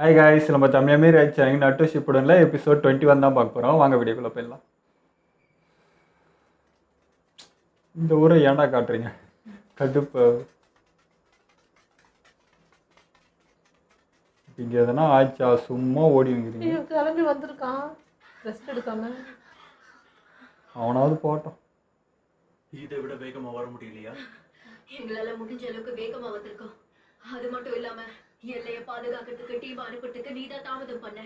Hi guys, நம்ம தமிழமே right channel நட்டு ஷிப்புடன்ல episode 21 தான் பார்க்க போகிறோம். வாங்க வீடியோக்குள்ளே போயிடலாம். இந்த ஊரை ஏன்டா காட்டுறீங்க? கடுப்பு. இங்கே எதனா ஆச்சா? சும்மா ஓடி வந்துக்கிறீங்க. கிளம்பி வந்திருக்கான் ரெஸ்ட் எடுக்காம. அவனாவது போட்டோம். இதை விட வேகமா வர முடியலையா? எங்களால முடிஞ்ச அளவுக்கு வேகமா வந்திருக்கோம். அது மட்டும் இல்லாம எல்லைய பாதுகாக்கிறதுக்கு டீம் அனுப்புறதுக்கு நீதான் தாமதம் பண்ண.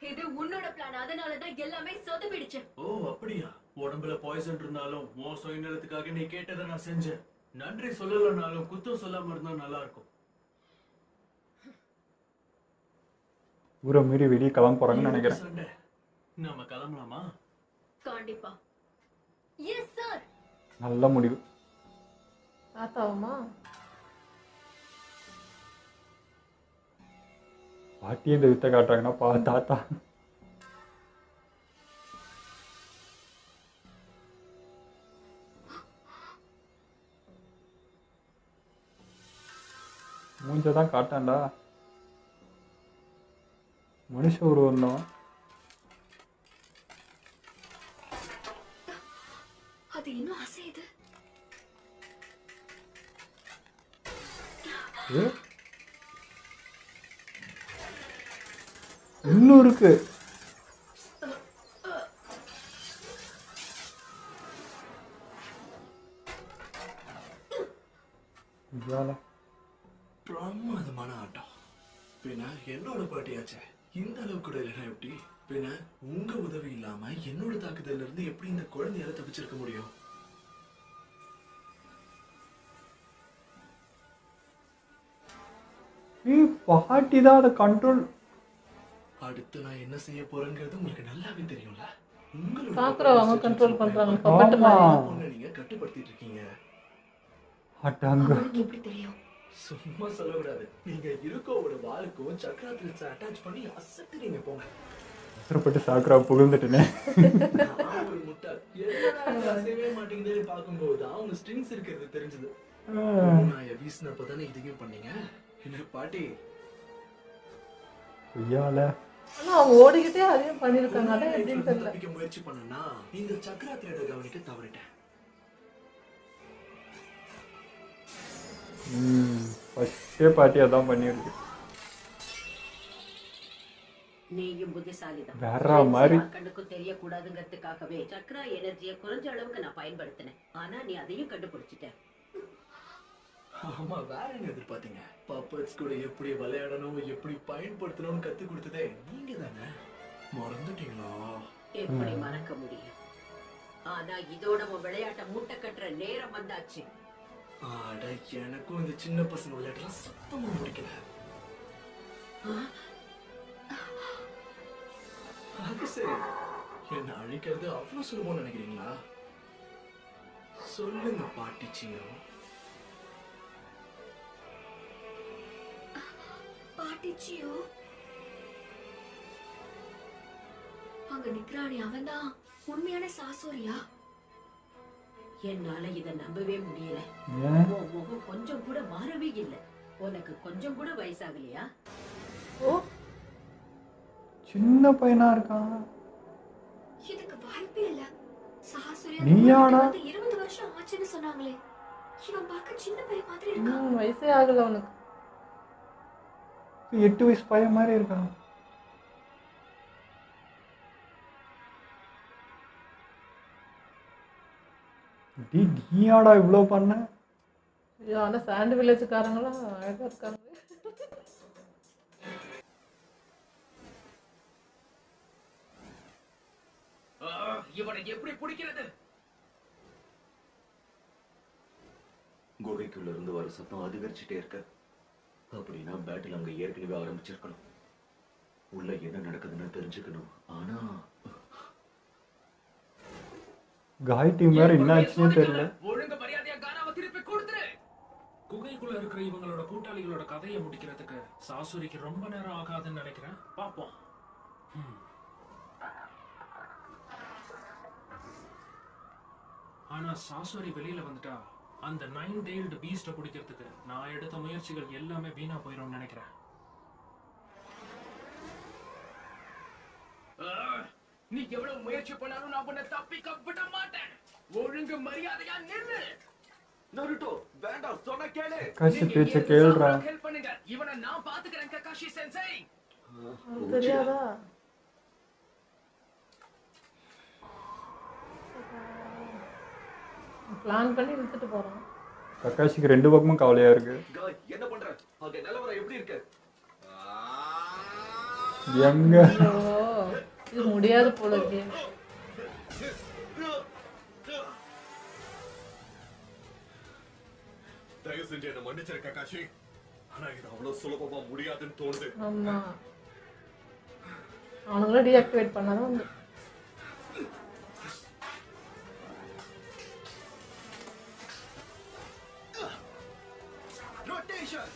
இது உன்னோட பிளான். அதனாலதான் எல்லாமே சொதப்பிடுச்சு. ஓ அப்படியா? உடம்புல பாய்சன் இருந்தாலும் உன் சுயநலத்துக்காக நீ கேட்டதை நான் செஞ்சேன். நன்றி சொல்லலனாலும் குத்தம் சொல்லாம இருந்தா நல்லா இருக்கும். ஊரை மீறி வெளியே கிளம்ப போகிறாங்கன்னு நினைக்கிறேன். சண்டை. நாம கிளம்பலாமா? கண்டிப்பா. Yes sir. நல்ல முடிவு. தாத்தாவுமா பாட்டியே இந்த வித்தை காட்டுறாங்கன்னா தாத்தா. மூஞ்சதான் காட்டான்டா. மனுஷ உருவம் தான். அது இன்னும் அசையுது. இன்னும் இருக்கு. பிரமாதமான ஆட்டம். பின்ன என்னோட பாட்டியாச்சே. இந்த அளவுக்கு கூட இல்லைன்னா எப்படி? பின்ன உங்க உதவி இல்லாம என்னோட தாக்குதல்ல இருந்து எப்படி இந்த குழந்தையால தப்பிச்சிருக்க முடியும்? பாட்டி தான் அதை கண்ட்ரோல். அடுத்து நான் என்ன செய்ய போறேங்கிறது உங்களுக்கு நல்லாவே தெரியும்ல. உங்களோட பாக்குறவங்க கண்ட்ரோல் பண்றாங்க. பொண்ணை நீங்க கட்டுப்படுத்திட்டு இருக்கீங்க. அவனுக்கு எப்படி தெரியும்? சும்மா சொல்லக்கூடாது. நீங்க இருக்கோட வாளுக்கும் சக்கராத்திரிச்ச அட்டாச் பண்ணி அசத்துறீங்க. போங்க. அவசரப்பட்டு சாக்கரா புகழ்ந்துட்டேனே. ஒரு முட்டாள். என்ன அசையவே மாட்டேங்குது பார்க்கும்போது அவங்க ஸ்ட்ரிங்ஸ் இருக்கிறது தெரிஞ்சது. நான் வீசினப்பதானே இதையும் பண்ணீங்க. என்ன பாட்டி? ஐயால ஆனா அவங்க ஓடிக்கிட்டே அதையும் பண்ணிருக்காங்க. அதான் எப்படின்னு தெரியல. தப்பிக்க முயற்சி பண்ணனா இந்த சக்கராத்திரியோட கவனிக்க தவறிட்டேன். ஃபர்ஸ்டே பாட்டி அதான் பண்ணிருக்கு. நீயும் புத்திசாலிதான். வேற மாதிரி கண்ணுக்கும் தெரியக்கூடாதுங்கிறதுக்காகவே சக்கரா எனர்ஜியை குறைஞ்ச அளவுக்கு நான் பயன்படுத்தினேன். ஆனா நீ அதையும் கண்டுபிடிச்சிட்ட. ஆமா, வேற என்ன எதிர்பார்த்தீங்க? பப்பட்ஸ் கூட எப்படி விளையாடணும், எப்படி பயன்படுத்தணும்னு கத்து கொடுத்ததே நீங்க தானே. மறந்துட்டீங்களா? எப்படி மறக்க முடியும்? ஆனா இதோட உன் விளையாட்டை மூட்டை கட்டுற நேரம் வந்தாச்சு. ஆட, எனக்கும் இந்த சின்ன பசங்க விளையாட்டுலாம் சுத்தமா முடிக்கல. அது சரி, என்ன அழிக்கிறது அவ்வளவு சுலபம் நினைக்கிறீங்களா? சொல்லுங்க பாட்டிச்சியோ. பாட்டிச்சியோ அங்க நிக்கிறானே, அவன்தான் உண்மையான சாசோரியா? என்னால இத நம்பவே முடியல. உன் முகம் கொஞ்சம் கூட மாறவே இல்லை. உனக்கு கொஞ்சம் கூட வயசாகலையா? ஓ, சின்ன பையனா இருக்கான். இதுக்கு வாய்ப்பே இல்ல. சாசோரியா நீயாடா? 20 வருஷம் ஆச்சுன்னு சொன்னாங்களே. இவன் பார்க்க சின்ன பையன் மாதிரி இருக்கான். வயசே ஆகல அவனுக்கு. 8 வயசு பையன் மாதிரி இருக்கான். நீயாடா இவ்வளோ பண்ண? ஐயோ, ஆனா சாண்ட் வில்லேஜ்காரங்களும் அழகா இருக்காங்க. இவனை எப்படி பிடிக்கிறது? குகைக்குள்ள இருந்து வர சத்தம் அதிகரிச்சுட்டே இருக்கு. அப்படின்னா பேட்டில் அங்க ஏற்கனவே ஆரம்பிச்சிருக்கணும். உள்ள என்ன நடக்குதுன்னு தெரிஞ்சுக்கணும். ஆனா காய் டீம் வேற என்னாச்சுன்னு தெரியல. ஒழுங்கு மரியாதையா கானாவை திருப்பி கொடுத்துரு. குகைக்குள்ள இருக்கிற இவங்களோட கூட்டாளிகளோட கதையை முடிக்கிறதுக்கு சாசுரிக்கு ரொம்ப நேரம் ஆகாதுன்னு நினைக்கிறேன். பாப்போம். ஆனா சாசுரி வெளியில வந்துட்டா அந்த 9-tailed beast பிடிக்கிறதுக்கு நான் எடுத்த முயற்சிகள் எல்லாமே வீணா போயிடும் நினைக்கிறேன். நீ எவ்வளவு முயற்சி பண்ணாலும் நான் உன்னை தப்பிக்க விட மாட்டேன். ஒழுங்கு மரியாதையா நில்லு. நருட்டோ வேண்டாம், சொன்ன கேளு. கக்காஷி நீங்க பேச்ச ஏன் கேளுடா. சாப்பிட help பண்ணுங்க. இவனை நான் பாத்துக்கிறேன் கக்காஷி சென்சை. உனக்கு தெரியாதா? பிளான் பண்ணி இழுத்துட்டு போறான். கக்காஷிக்கு 2 பக்கமும் கவலையா இருக்கு. காய் என்ன பண்ற? அங்க நிலவரம் எப்படி இருக்கு? எங்க ஓ, இது முடியாது போல இருக்கே. தயவு செஞ்சு என்ன மன்னிச்சிரு கக்காஷி. ஆனா இது அவ்வளவு சுலபமா முடியாதுன்னு தோணுது. ஆமா, அவனுங்கள டீஆக்டிவேட் பண்ணாதான் வந்து. ரொட்டேஷன்.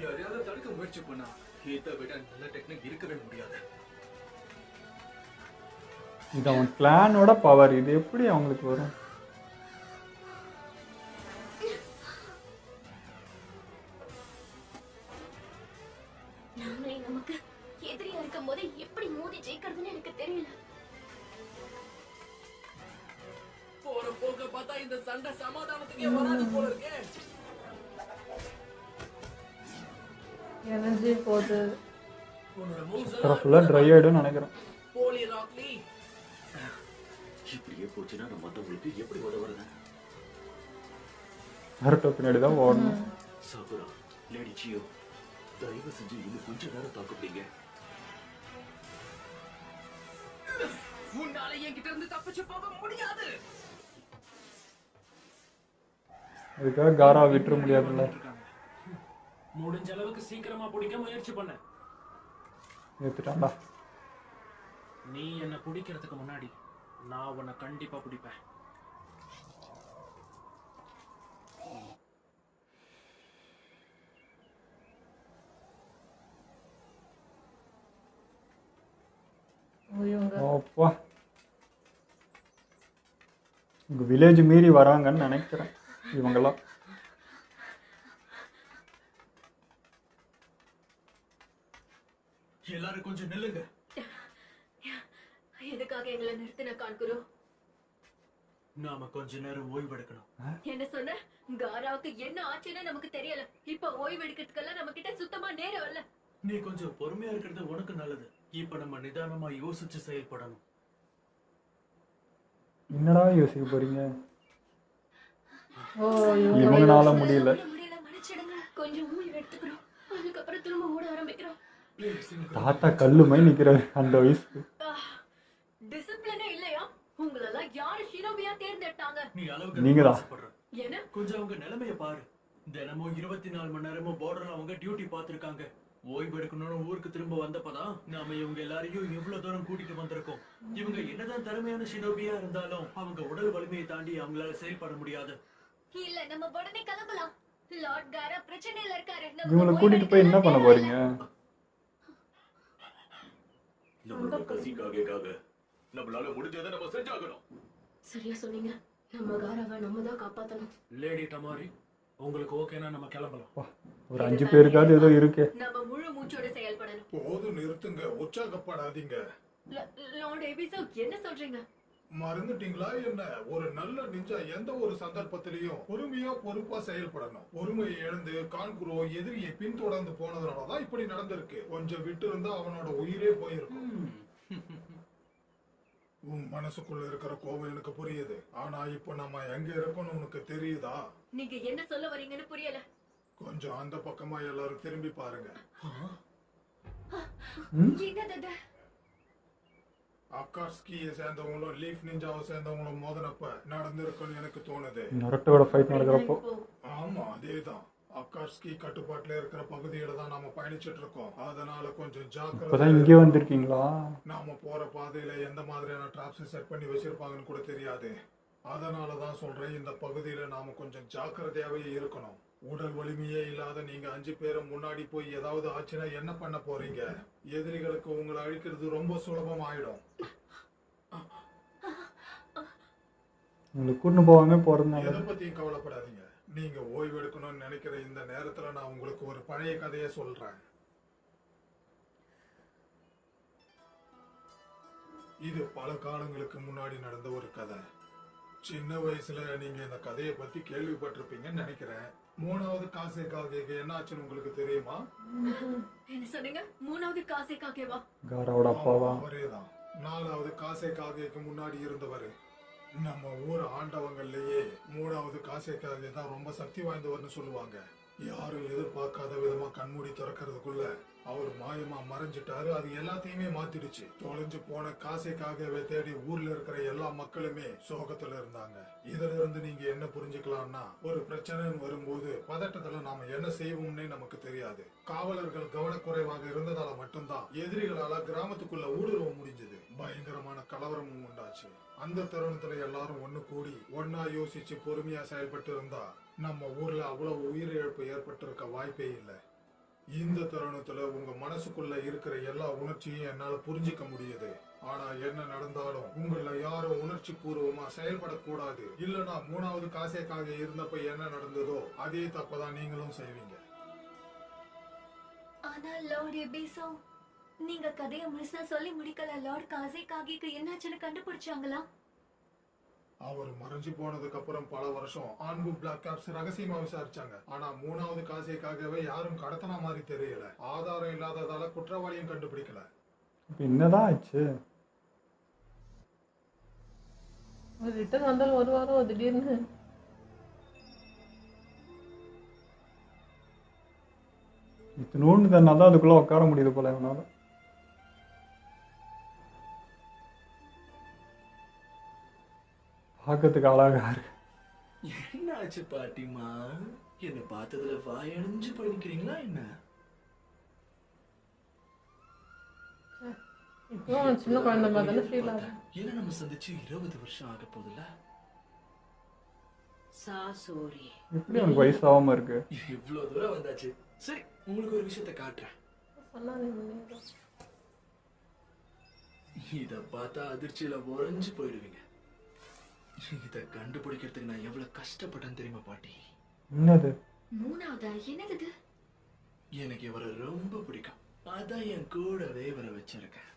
யாரையாவது தடுக்க முயற்சி பண்ணா இதை விட நல்ல டெக்னிக் இருக்கவே முடியாது. இது அவன் பிளானோட பவர். இது எப்படி அவங்களுக்கு வரும்? நாம நமக்கு எதிரியா இருக்கும் போது எப்படி மோதி ஜெயிக்கிறதுன்னு எனக்கு தெரியல. போற போக்க பார்த்தா இந்த சண்டை சமாதானத்துக்கே வராது போல இருக்கே. எனர்ஜி போகுது. உன்னோட moves ஃபுல்லா ட்ரை ஆயிடும்னு நினைக்கிறேன். போலி ராக்லி. இப்படியே போச்சுன்னா நம்ம மத்தவங்களுக்கு எப்படி உதவுறது? நருட்டோ பின்னாடி தான் ஓடணும். சாகுரா, லேடி சியோ, தயவு செஞ்சு இன்னும் கொஞ்ச நேரம் தாக்குப்பீங்க. உன்னால என்கிட்ட இருந்து தப்பிச்சு போக முடியாது. அதுக்காக காரா விட்டுற முடியாதுல்ல. முடிஞ்ச அளவுக்கு சீக்கிரமா பிடிக்க முயற்சி பண்ண. ஏத்துட்டான்டா. நீ என்ன பிடிக்கிறதுக்கு முன்னாடி நான் உன்னை கண்டிப்பா பிடிப்பேன். இவங்க அப்பா, உங்க வில்லேஜ் மீறி வராங்கன்னு நினைக்கிறேன் இவங்கெல்லாம். எல்லாரும் கொஞ்சம் நில்லுங்க. எதுக்காக எங்களை நிறுத்தின கான்குரு? நாம கொஞ்ச நேரம் ஓய்வெடுக்கணும். என்ன சொன்ன? காராவுக்கு என்ன ஆச்சுன்னு நமக்கு தெரியல. இப்ப ஓய்வு எடுக்கிறதுக்கெல்லாம் நம்ம கிட்ட சுத்தமா நேரம் இல்ல. நீ கொஞ்சம் பொறுமையா இருக்கிறது உனக்கு நல்லது. இப்ப நம்ம நிதானமா யோசிச்சு செயல்படணும். என்னடா யோசிக்க போறீங்க? ஓ, இவங்கனால முடியல. முடியல, மன்னிச்சிடுங்க. கொஞ்சம் ஓய்வு எடுத்துக்கிறோம். அதுக்கப்புறம் திரும்ப ஓட ஆரம்பிக்கிறோம். தாத்தா கல்லுமை நிக்கிறாரு அந்த வயசுக்கு. டிசிப்ளினே இல்லையா? உங்களெல்லாம் யாரு ஷிரோபியா தேர்ந்தெடுத்தாங்க? நீ அளவுக்கு நீங்களா? ஆசைப்படுற. என்ன? கொஞ்சம் அவங்க நிலைமைய பாரு. தினமும் 24 மணி நேரமும் பார்டர்ல அவங்க டியூட்டி பார்த்திருக்காங்க. ஓய்வு எடுக்கணும்னு ஊருக்கு திரும்ப வந்தப்பதான் நாம இவங்க எல்லாரையும் இவ்வளவு தூரம் கூட்டிட்டு வந்திருக்கோம். இவங்க என்னதான் திறமையான ஷினோபியா இருந்தாலும் அவங்க உடல் வலிமையை தாண்டி அவங்களால செயல்பட முடியாது. இல்ல, நம்ம உடனே கிளம்பலாம். லார்ட் காரா பிரச்சனையில இருக்காரு. இவங்களை கூட்டிட்டு போய் என்ன பண்ண போறீங்க? நம்மளோட கசிக்காக நம்மளால முடிஞ்சதை நம்ம செஞ்சாகணும். சரியா சொன்னீங்க. நம்ம காராவை நம்ம தான் காப்பாத்தணும். லேடி டமாரி, உங்களுக்கு ஓகேனா நம்ம கிளம்பலாம். ஒரு 5 பேருக்காவது ஏதோ இருக்கு. நம்ம முழு மூச்சோட செயல்படணும். போதும், நிறுத்துங்க, உற்சாகப்படாதீங்க. லார்ட் எபிசோ, என்ன சொல்றீங்க? மறந்துட்டீங்களா என்ன? ஒரு நல்ல நிஞ்சா எந்த ஒரு சந்தர்ப்பத்திலையும் பொறுமையா பொறுப்பா செயல்படணும். பொறுமையை இழந்து கான்குரோ எதிரியை பின்தொடர்ந்து போனதுனாலதான் இப்படி நடந்திருக்கு. கொஞ்சம் விட்டு இருந்தா அவனோட உயிரே போயிருக்கும். உன் மனசுக்குள்ள இருக்கிற கோபம் எனக்கு புரியுது. ஆனா இப்ப நம்ம எங்க இருக்கோம்னு உனக்கு தெரியுதா? நீங்க என்ன சொல்ல வரீங்கன்னு புரியல. கொஞ்சம் அந்த பக்கமா எல்லாரும் திரும்பி பாருங்க. என்னது? அக்காட்ஸ்கியை சேர்ந்தவங்களும் லீஃப் நிஞ்சாவை சேர்ந்தவங்களும் மோதனப்ப நடந்திருக்குன்னு எனக்கு தோணுது. நருட்டோட ஃபைட் நடக்கிறப்போ. ஆமா, அதேதான். அக்காட்ஸ்கி கட்டுப்பாட்டுல இருக்கிற பகுதியில தான் நாம பயணிச்சுட்டு இருக்கோம். அதனால கொஞ்சம் இப்பதான் ஜாக்கிரதை. இங்கே வந்திருக்கீங்களா? நாம போற பாதையில எந்த மாதிரியான டிராப்ஸ் செட் பண்ணி வச்சிருப்பாங்கன்னு கூட தெரியாது. அதனாலதான் சொல்றேன், இந்த பகுதியில நாம கொஞ்சம் ஜாக்கிரதையாவே இருக்கணும். உடல் வலிமையே இல்லாத நீங்க 5 பேரும் முன்னாடி போய் ஏதாவது ஆச்சுன்னா என்ன பண்ண போறீங்க? எதிரிகளுக்கு உங்களை அழிக்கிறது ரொம்ப சுலபம் ஆயிடும். உங்களுக்கு கூட்டின்னு போவாங்க போறதுனால. எதை பத்தியும் கவலைப்படாதீங்க. நீங்க ஓய்வு எடுக்கணும்னு நினைக்கிற இந்த நேரத்துல நான் உங்களுக்கு ஒரு பழைய கதையை சொல்றேன். இது பல காலங்களுக்கு முன்னாடி நடந்த ஒரு கதை. சின்ன வயசுல நீங்க இந்த கதையை பத்தி கேள்விப்பட்டிருப்பீங்கன்னு நினைக்கிறேன். 3வது காசேகாகேக்கு என்ன ஆச்சுன்னு உங்களுக்கு தெரியுமா? என்ன சொன்னீங்க? 3வது காசேகாகேவா? காராவோட அப்பாவா? அவரேதான். 4வது காசேகாகேக்கு முன்னாடி இருந்தவர். நம்ம ஊர் ஆண்டவங்கள்லயே 3வது காசேகாகே தான் ரொம்ப சக்தி வாய்ந்தவர்னு சொல்லுவாங்க. யாரும் எதிர்பார்க்காத விதமா கண்மூடி திறக்கிறதுக்குள்ள அவர் மாயமா மறைஞ்சிட்டாரு. அது எல்லாத்தையுமே மாத்திடுச்சு. தொலைஞ்சு போன காசேகாகவே தேடி ஊர்ல இருக்கிற எல்லா மக்களுமே சோகத்துல இருந்தாங்க. இதுல இருந்து நீங்க என்ன புரிஞ்சுக்கலாம்னா, ஒரு பிரச்சனைன்னு வரும்போது பதட்டத்துல நாம என்ன செய்வோம்னே நமக்கு தெரியாது. காவலர்கள் கவனக்குறைவாக இருந்ததால மட்டும்தான் எதிரிகளால கிராமத்துக்குள்ள ஊடுருவ முடிஞ்சது. பயங்கரமான கலவரமும் உண்டாச்சு. அந்த தருணத்துல எல்லாரும் ஒண்ணு கூடி ஒன்னா யோசிச்சு பொறுமையா செயல்பட்டு இருந்தா நம்ம ஊர்ல அவ்வளவு உயிரிழப்பு ஏற்பட்டிருக்க வாய்ப்பே இல்லை. இந்த தருணத்துல உங்க மனசுக்குள்ள இருக்கிற எல்லா உணர்ச்சியும் என்னால புரிஞ்சுக்க முடியுது. ஆனா என்ன நடந்தாலும் உங்கள யாரும் உணர்ச்சி பூர்வமா செயல்படக்கூடாது. இல்லனா 3வது காசேக்காக இருந்தப்ப என்ன நடந்ததோ அதே தப்பதான் நீங்களும் செய்வீங்க. ஆனா லார்ட் எபிசோ, நீங்க கதையை முழுசா சொல்லி முடிக்கல. லார்ட் காசேகாகேக்கு என்னாச்சுன்னு கண்டுபிடிச்சாங்களா? அவர் மறைஞ்சு போனதுக்கு அப்புறம் பல வருஷம் ஆன்பு பிளாக் கேப்ஸ் ரகசியமா விசாரிச்சாங்க. ஆனா 3வது காசேக்காகவே யாரும் கடத்தின மாதிரி தெரியல. ஆதாரம் இல்லாததால குற்றவாளியும் கண்டுபிடிக்கல. என்னதான் ஆச்சு? ரிட்டர்ன் வந்தாலும் ஒரு வாரம் திடீர்னு இத்தினோண்டு தான் அதுக்குள்ள உட்கார முடியுது போல இவனால. பார்க்கறதுக்கு அழகா இருக்கு. என்ன ஆச்சு பாட்டிமா? என்ன பார்த்ததுல வாயணிஞ்சு பண்ணிக்கிறீங்களா என்ன? இப்போ சின்ன குழந்தை மாதிரி தானே ஃபீல் ஆகும். ஏன்னா நம்ம சந்திச்சு 20 வருஷம் ஆக போகுதுல்ல. சாசோரி, எப்படி அவனுக்கு வயசாகாம இருக்கு? இவ்வளவு தூரம் வந்தாச்சு. சரி, உங்களுக்கு ஒரு விஷயத்த காட்டுறேன். சொன்னானே முன்னே. இத பார்த்தா அதிர்ச்சியில உறைஞ்சு போயிடுவீங்க. இத கண்டுபிடிக்கிறதுக்கு நான் எவ்வளவு கஷ்டப்பட்டேன் தெரியுமா பாட்டி? என்னது? 3வதா? என்னது? எனக்கு இவரை ரொம்ப பிடிக்கும். அதான் என் கூடவே இவரை வச்சிருக்கேன்.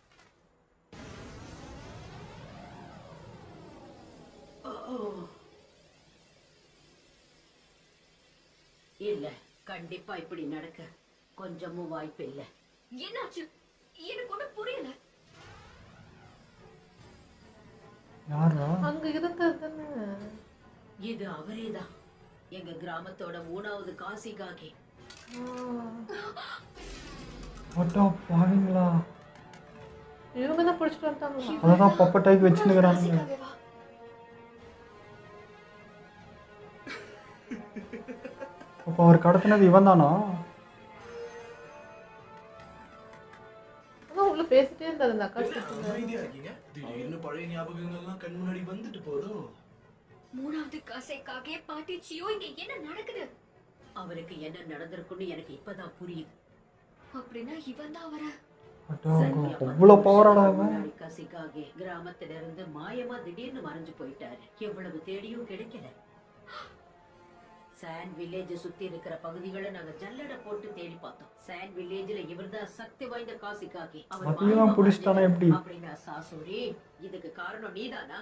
இல்ல, கண்டிப்பா இப்படி நடக்க கொஞ்சமும் வாய்ப்பு இல்ல. என்னாச்சு? எனக்கு ஒண்ணும் புரியல. யாரா? அங்க இருந்தது தானே. இது அவரேதான், எங்க கிராமத்தோட 3வது காசிகாகே. அட்டா பாவீங்களா? இவங்க தான் பிடிச்சிட்டு வந்துட்டாங்களா? அதான் பப்பட்டாய்க்கு வச்சுன்னுக்குறாங்க. காசேகாகேவா? அப்போ அவர் கடத்தினது இவன் தானா? அதான் உள்ள பேசிட்டே இருந்தாரு அந்த அக்கா. அமைதியா இருக்கீங்க. திடீர்னு பழைய ஞாபகங்கள்லாம் கண் முன்னாடி வந்துட்டு போதும். 3வது காசேகாகே பாட்டி சியோ, இங்க என்ன நடக்குது? அவருக்கு என்ன நடந்திருக்குன்னு எனக்கு இப்பதான் புரியுது. அப்படின்னா இவன் தான் அவர. அட்டா அவ்வளவு பவராடா அவன். காசிகாகே கிராமத்துல இருந்து மாயமா திடீர்னு மறைஞ்சு போயிட்டாரு. எவ்வளவு தேடியும் கிடைக்கல. சாண்ட் வில்லேஜ் சுத்தி இருக்கிற பகுதிகளை நாங்க ஜல்லடை போட்டு தேடி பார்த்தோம். சாண்ட் வில்லேஜ்ல இவர்தான் சக்தி வாய்ந்த காசிகாகே. அதையும் புடிச்சிட்டானா எப்படி? அப்படின்னா சாசோரி, இதுக்கு காரணம் நீதானா?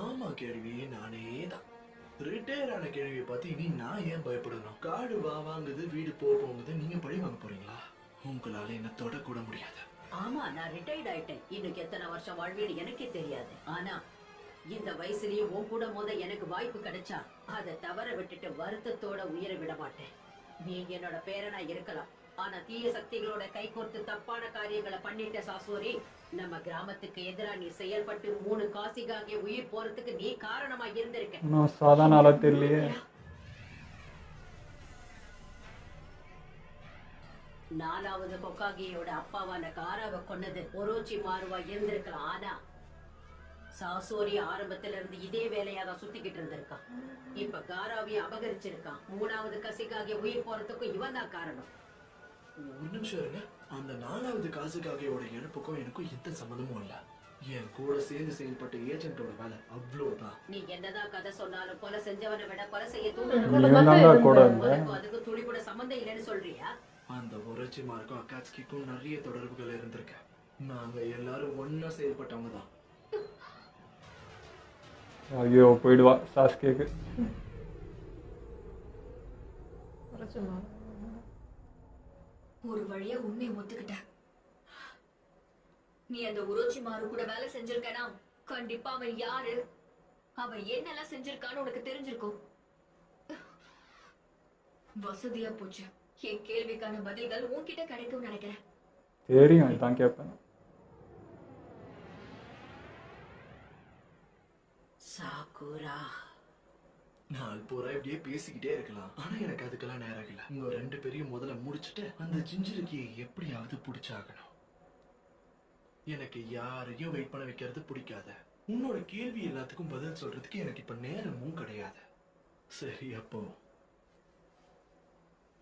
ஆமா கேள்வி, நானே தான். ரிட்டையர் ஆன கேள்வியை பார்த்து இனி நான் ஏன் பயப்படணும்? காடு வாங்குது, வீடு போகுது, நீங்க பழி வாங்க போறீங்களா? உங்களால என்ன தொடக்கூட முடியாது. ஆமா, நான் ரிட்டையர்ட் ஆயிட்டேன். இன்னும் எத்தனை வருஷம் வாழ்வேன்னு எனக்கே தெரியாது. ஆனா இந்த வயசுலயே உன் கூட மோத எனக்கு வாய்ப்பு கிடைச்சா அதை தவற விட்டுட்டு வருத்தத்தோட உயிரை விட மாட்டேன். நீ என்னோட பேரனா இருக்கலாம், ஆனா தீய சக்திகளோட கை கோர்த்து தப்பான காரியங்களை பண்ணிட்ட சாசோரி. நம்ம கிராமத்துக்கு எதிரா நீ செயல்பட்டு 3 காசிகாகே உயிர் போறதுக்கு நீ காரணமா இருந்திருக்க. இன்னும் சாதாரண ஆளா தெரியலையே. 4வது கொக்காகியோட அப்பாவான காராவை கொன்னது ஒரோச்சி மாறுவா இருந்திருக்கலாம். ஆனா சாசோரி ஆரம்பத்துல இருந்து இதே வேலையா தான் சுத்திக்கிட்டு இருந்திருக்கான். இப்ப காராவையும் அபகரிச்சிருக்கான். 3வது கசிகாக உயிர் போறதுக்கும் இவன் தான் காரணம். ஒரு நிமிஷம் இருங்க. அந்த 4வது காசுகாகையோட இழப்புக்கும் எனக்கும் எந்த சம்மந்தமும் இல்ல. என் கூட சேர்ந்து செயல்பட்ட ஏஜென்ட்டோட வேலை அவ்வளவுதான். நீ என்னதான் கதை சொன்னாலும் கொலை செஞ்சவனை விட கொலை செய்ய நீயும் தாங்க கூட இருந்த. உனக்கு அதுக்கு துளி கூட சம்மந்தம் இல்லைன்னு சொல்றியா? அந்த ஒரச்சிமாருக்கும் அக்காட்சிக்கும் நிறைய தொடர்புகள் இருந்திருக்கு. நாங்க எல்லாரும் ஒன்னா செயல்பட்டவங்க தான். ஐயோ போயிடுவா சாஸ்கேக்கு. பிரச்சனை. ஒரு வழியா உண்மையை ஒத்துக்கிட்ட. நீ அந்த உரோச்சி மாறு கூட வேலை செஞ்சிருக்கனா கண்டிப்பா அவன் யாரு, அவன் என்னெல்லாம் செஞ்சிருக்கான்னு உனக்கு தெரிஞ்சிருக்கும். வசதியா போச்சு. என் கேள்விக்கான பதில்கள் உன்கிட்ட கிடைக்கும் நினைக்கிறேன். தெரியும் இதான் கேட்பேன். சாக்குரா, நாள் பூரா இப்படியே பேசிக்கிட்டே இருக்கலாம். ஆனா எனக்கு அதுக்கெல்லாம் நேரம் இல்ல. உங்க 2 பேரையும் முதல்ல முடிச்சுட்டு அந்த ஜிஞ்சிருக்கியை எப்படியாவது பிடிச்சாகணும். எனக்கு யாரையும் வெயிட் பண்ண வைக்கிறது பிடிக்காத. உன்னோட கேள்வி எல்லாத்துக்கும் பதில் சொல்றதுக்கு எனக்கு இப்ப நேரமும் கிடையாது. சரி, அப்போ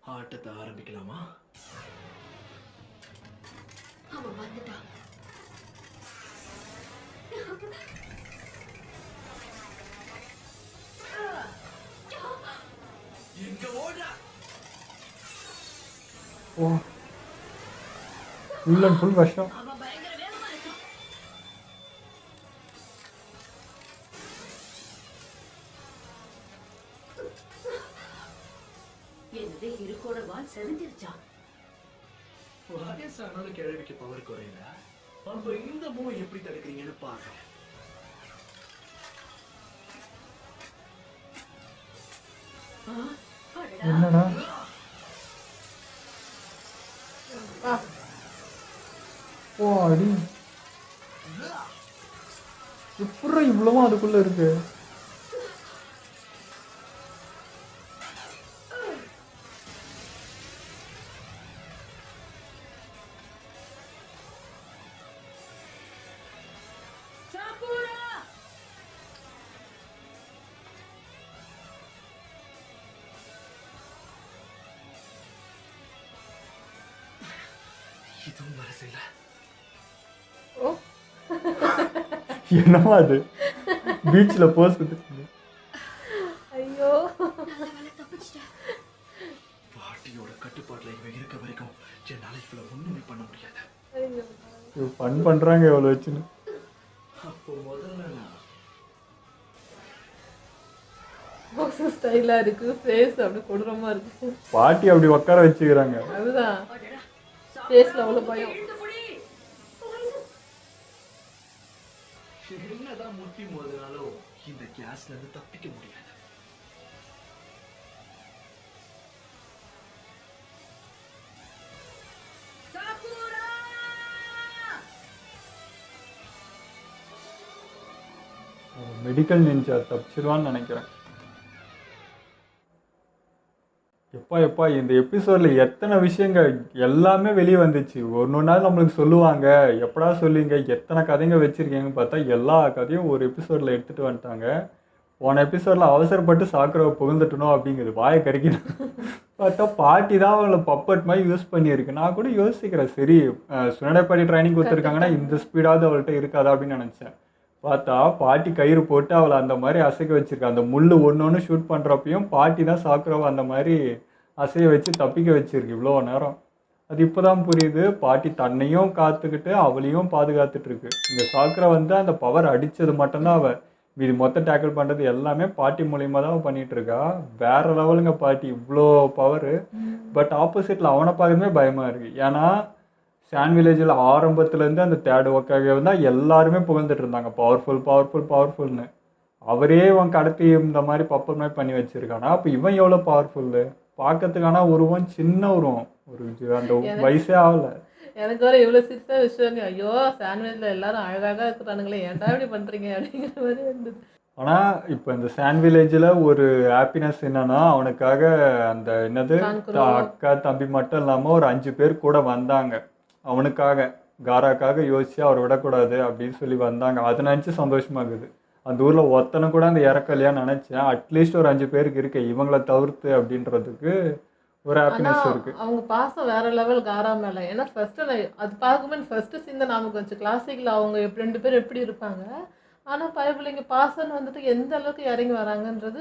ஆட்டத்தை ஆரம்பிக்கலாமா? அவன் வந்துட்டான். எங்க ஓடுற? ஓ ஃபுல் அண்ட் ஃபுல் விஷம். அவன் பயங்கர வேகமா இருக்கான். என்னது இருக்கோட வால் செறிஞ்சிருச்சா? வயசானாலும் கிழவிக்கு பவர் குறையல. அப்ப இந்த மூவை எப்படி தடுக்கிறீங்கன்னு பாருங்க. என்னடா ஓ அடி எப்படி இவ்வளவும் அதுக்குள்ள இருக்கு? இதுவும் வர செய்யல. ஓ என்னமா அது பீச்சில் போஸ் கொடுத்துருக்கு. ஐயோ நல்ல வேலை தப்பிச்சிட்டேன். பாட்டியோட கட்டுப்பாட்டுல இவன் இருக்க வரைக்கும் என்னால இவ்வளவு ஒண்ணுமே பண்ண முடியாது. ஐயோ ஃபன் பண்றாங்க எவ்வளோ வச்சுன்னு. அப்போ முதல்ல நான் ஸ்டைலா இருக்கு, ஃபேஸ் அப்படி கொடூரமா இருக்கு. பாட்டி அப்படி உட்கார வச்சுக்கிறாங்க. அதுதான் ஃபேஸ்ல அவ்வளவு பயம். என்னதான் முட்டி மோதினாலும் இந்த கேஸ்ல இருந்து தப்பிக்க முடியாது. மெடிக்கல் நிஞ்சா தப்பிச்சிருவான்னு நினைக்கிறேன். எப்பா இந்த எபிசோட்ல எத்தனை விஷயங்கள் எல்லாமே வெளியே வந்துச்சு. ஒரு நாள் நம்மளுக்கு சொல்லுவாங்க, எப்படா சொல்லுவீங்க, எத்தனை கதைங்க வச்சிருக்கீங்கன்னு பார்த்தா எல்லா கதையும் ஒரு எபிசோட்ல எடுத்துட்டு வந்துட்டாங்க. போன எபிசோட்ல அவசரப்பட்டு சாக்குறவை புகழ்ந்துட்டணும் அப்படிங்கிறது வாயை கறிக்கணும். பார்த்தா பாட்டி தான் அவங்கள பப்பட் மாதிரி யூஸ் பண்ணியிருக்கு. நான் கூட யோசிக்கிறேன், சரி சுனடைப்பாடி ட்ரைனிங் கொடுத்துருக்காங்கன்னா இந்த ஸ்பீடாவது அவள்கிட்ட இருக்காதா அப்படின்னு நினச்சேன். பார்த்தா பாட்டி கயிறு போட்டு அவளை அந்த மாதிரி அசைக்க வச்சிருக்கா. அந்த முள் ஒன்று ஷூட் பண்ணுறப்பையும் பாட்டி தான் சாக்குறவ அந்த மாதிரி அசைய வச்சு தப்பிக்க வச்சிருக்கு இவ்வளோ நேரம். அது இப்போ தான் புரியுது, பாட்டி தன்னையும் காத்துக்கிட்டு அவளையும் பாதுகாத்துட்டு இருக்கு. இந்த சாக்குரை வந்து அந்த பவர் அடித்தது மட்டும்தான் அவள், இது மொத்தம் டேக்கிள் பண்ணுறது எல்லாமே பாட்டி மூலியமாக தான் பண்ணிட்டு இருக்கா. வேற லெவலுங்க பாட்டி, இவ்வளோ பவரு. பட் ஆப்போசிட்டில் அவனை பார்க்கவே பயமாக இருக்குது. ஏன்னா சான் வில்லேஜில் ஆரம்பத்துலேருந்து அந்த தேர்ட் ஒர்க்காகவே தான் எல்லாருமே புகழ்ந்துட்டு இருந்தாங்க, பவர்ஃபுல்னு. அவரே இவன் கடத்தி இந்த மாதிரி பப்பர் மாதிரி பண்ணி வச்சிருக்கானா, அப்போ இவன் எவ்வளோ பவர்ஃபுல்லு. பார்க்கறதுக்கான உருவம் சின்ன உருவம், ஒரு அந்த வயசே ஆகலை. எனக்கு வர இவ்வளோ சிரிச்சா விஷயம், ஐயோ சாண்ட்விச்சில் எல்லாரும் அழகாக இருக்கிறானுங்களே, ஏன்டா இப்படி பண்ணுறீங்க அப்படிங்கிற மாதிரி இருந்தது. ஆனால் இப்போ இந்த சான் வில்லேஜில் ஒரு ஹாப்பினஸ் என்னன்னா, அவனுக்காக அந்த என்னது அக்கா தம்பி மட்டும் இல்லாமல் ஒரு 5 பேர் கூட வந்தாங்க அவனுக்காக. காராக்காக யோசிச்சு அவர் விடக்கூடாது அப்படின்னு சொல்லி வந்தாங்க. அதை நினச்சி சந்தோஷமாகுது. அந்த ஊரில் ஒத்தனை கூட அந்த இறக்கலையான்னு நினச்சேன். அட்லீஸ்ட் ஒரு 5 பேருக்கு இருக்க இவங்களை தவிர்த்து அப்படின்றதுக்கு ஒரு ஆனா ஹாப்பினஸ் இருக்கு. அவங்க பாசம் வேற லெவல் காரா மேல. ஏன்னா ஃபர்ஸ்ட் அது பார்க்கும்போது ஃபர்ஸ்ட் சீன் தான் நமக்கு வந்துச்சு. கிளாசிக்ல அவங்க 2 பேரும் எப்படி இருப்பாங்க. ஆனா பயப்பிள்ளைங்க பாசம்னு வந்துட்டு எந்த அளவுக்கு இறங்கி வராங்கன்றது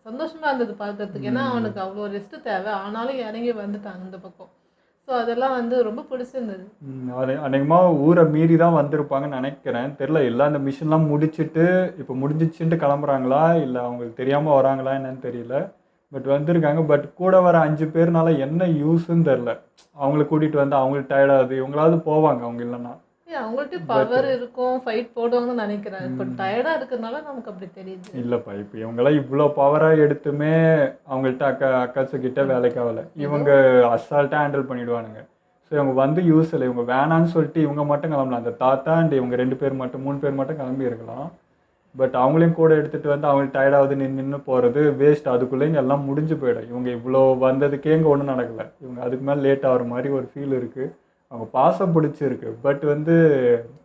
சந்தோஷமா இருந்தது பார்க்கறதுக்கு. ஏன்னா அவனுக்கு அவ்வளோ ரெஸ்ட் தேவை. ஆனாலும் இறங்கி வந்துட்டாங்க இந்த பக்கம். ஸோ அதெல்லாம் வந்து ரொம்ப பிடிச்சிருந்தது. அது அநேகமாக ஊரை மீறி தான் வந்திருப்பாங்கன்னு நினைக்கிறேன். தெரில, எல்லாம் இந்த மிஷன்லாம் முடிச்சுட்டு இப்போ முடிஞ்சிச்சுன்ட்டு கிளம்புறாங்களா இல்லை அவங்களுக்கு தெரியாமல் வராங்களா என்னன்னு தெரியல. பட் வந்திருக்காங்க. பட் கூட வர 5 பேர்னால என்ன யூஸ்ன்னு தெரில. அவங்கள கூட்டிகிட்டு வந்து அவங்களுக்கு டயர்டாகுது. இவங்களாவது போவாங்க அவங்க இல்லைன்னா. அவங்கள்ட்ட பவர் இருக்கும், ஃபைட் போடுவாங்கன்னு நினைக்கிறேன். இப்போ டயர்டா இருக்கிறதுனால நமக்கு அப்படி தெரியுது. இல்லைப்பா, இப்போ இவங்கெல்லாம் இவ்வளோ பவராக எடுத்துமே அவங்கள்ட்ட அக்காசுக்கிட்ட வேலைக்கு ஆகலை. இவங்க அசால்ட்டாக ஹேண்டில் பண்ணிடுவானுங்க. ஸோ இவங்க வந்து யூஸ் இல்லை. இவங்க வேணான்னு சொல்லிட்டு இவங்க மட்டும் கிளம்பலாம். அந்த தாத்தா அண்ட் இவங்க 2 பேர் மட்டும் 3 பேர் மட்டும் கிளம்பி இருக்கலாம். பட் அவங்களையும் கூட எடுத்துகிட்டு வந்து அவங்களுக்கு டயர்டாவது நின்று போகிறது வேஸ்ட். அதுக்குள்ளே இங்கே எல்லாம் முடிஞ்சு போயிடும். இவங்க இவ்வளோ வந்ததுக்கே இங்கே ஒன்றும் நடக்கலை. இவங்க அதுக்கு மேலே லேட் ஆகிற மாதிரி ஒரு ஃபீல் இருக்குது. அவங்க பாசம் பிடிச்சிருக்கு. பட் வந்து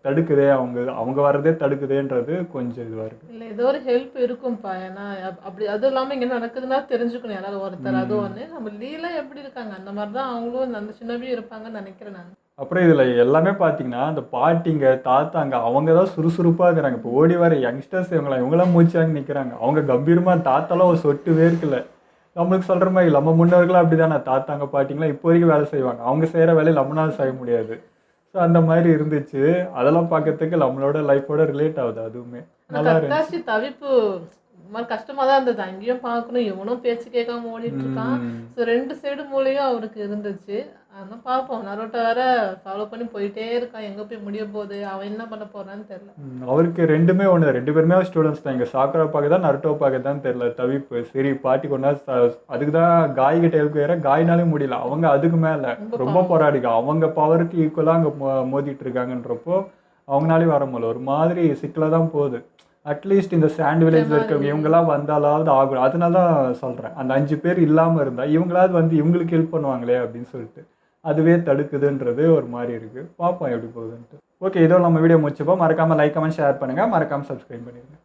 தடுக்குதே, அவங்க வர்றதே தடுக்குதேன்றது கொஞ்சம் இதுவாக இருக்குது. இல்லை ஏதோ ஒரு ஹெல்ப் இருக்கும்ப்பா. ஏன்னா அப்படி அதுவும் இல்லாமல் இங்கே நடக்குதுன்னா தெரிஞ்சுக்கணும் யாராவது ஒருத்தர். அது ஒன்று. நம்ம லீலாம் எப்படி இருக்காங்க அந்த மாதிரி தான் அவங்களும் அந்த சின்னவே இருப்பாங்கன்னு நினைக்கிறேன் நான். அப்புறம் இதில் எல்லாமே பார்த்தீங்கன்னா அந்த பாட்டிங்க தாத்தாங்க அவங்க தான் சுறுசுறுப்பாக இருக்கிறாங்க. இப்போ ஓடி வர யங்ஸ்டர்ஸ் இவங்களாம் மூச்சாங்க நிற்கிறாங்க. அவங்க கம்பீரமாக தாத்தாலாம் ஒரு சொட்டு வேர்க்கல. நம்மளுக்கு சொல்கிற மாதிரி நம்ம முன்னோர்களாம் அப்படி தானே, தாத்தாங்க பாட்டிங்களாம் இப்போ வரைக்கும் வேலை செய்வாங்க. அவங்க செய்கிற வேலையை நம்மளால செய்ய முடியாது. ஸோ அந்த மாதிரி இருந்துச்சு. அதெல்லாம் பார்க்கறதுக்கு நம்மளோட லைஃபோட ரிலேட் ஆகுது. அதுவுமே நல்லா இருந்துச்சு. கட்டாசி தவிப்பு மாதிரி கஷ்டமா தான் இருந்தது. அங்கேயும் பார்க்கணும், இவனும் பேச்சு கேட்காம ஓடிட்டு இருக்கான். ஸோ 2 சைடு மூலையும் அவருக்கு இருந்துச்சு. அதெல்லாம் பார்ப்போம். நரோட்டோ வேற ஃபாலோ பண்ணி போயிட்டே இருக்கான். எங்கே போய் முடிய போகுது, அவன் என்ன பண்ண போறான்னு தெரியல. அவருக்கு 2மே ஒன்று. 2 பேருமே ஸ்டூடெண்ட்ஸ் தான். இங்கே சாக்கரா பார்க்க தான் நருட்டோ பார்க்க தான் தெரியல தவிப்பு. சரி பாட்டி கொண்டா அதுக்கு தான் காய் கிட்ட ஹெல்ப் வேற. காய்னாலே முடியல. அவங்க அதுக்கு மேலே ரொம்ப போராடிக்க. அவங்க பவருக்கு ஈக்குவலாக அங்கே மோதிட்டு இருக்காங்கன்றப்போ அவங்களாலே வர முடியல. ஒரு மாதிரி சிக்கலாக தான் போகுது. அட்லீஸ்ட் இந்த சாண்ட் வில்லேஜில் இருக்கவங்க இவங்கெல்லாம் வந்தாலாவது ஆகும். அதனால தான் சொல்கிறேன், அந்த 5 பேர் இல்லாமல் இருந்தால் இவங்களாவது வந்து இவங்களுக்கு ஹெல்ப் பண்ணுவாங்களே அப்படின்னு சொல்லிட்டு அதுவே தடுக்குதுன்றது ஒரு மாதிரி இருக்குது. பார்ப்போம் எப்படி போகுதுன்ட்டு. ஓகே, இதோ நம்ம வீடியோ முடிச்சுப்போம். மறக்காமல் லைக் கமெண்ட் ஷேர் பண்ணுங்கள். மறக்காமல் சப்ஸ்கிரைப் பண்ணிடுங்க.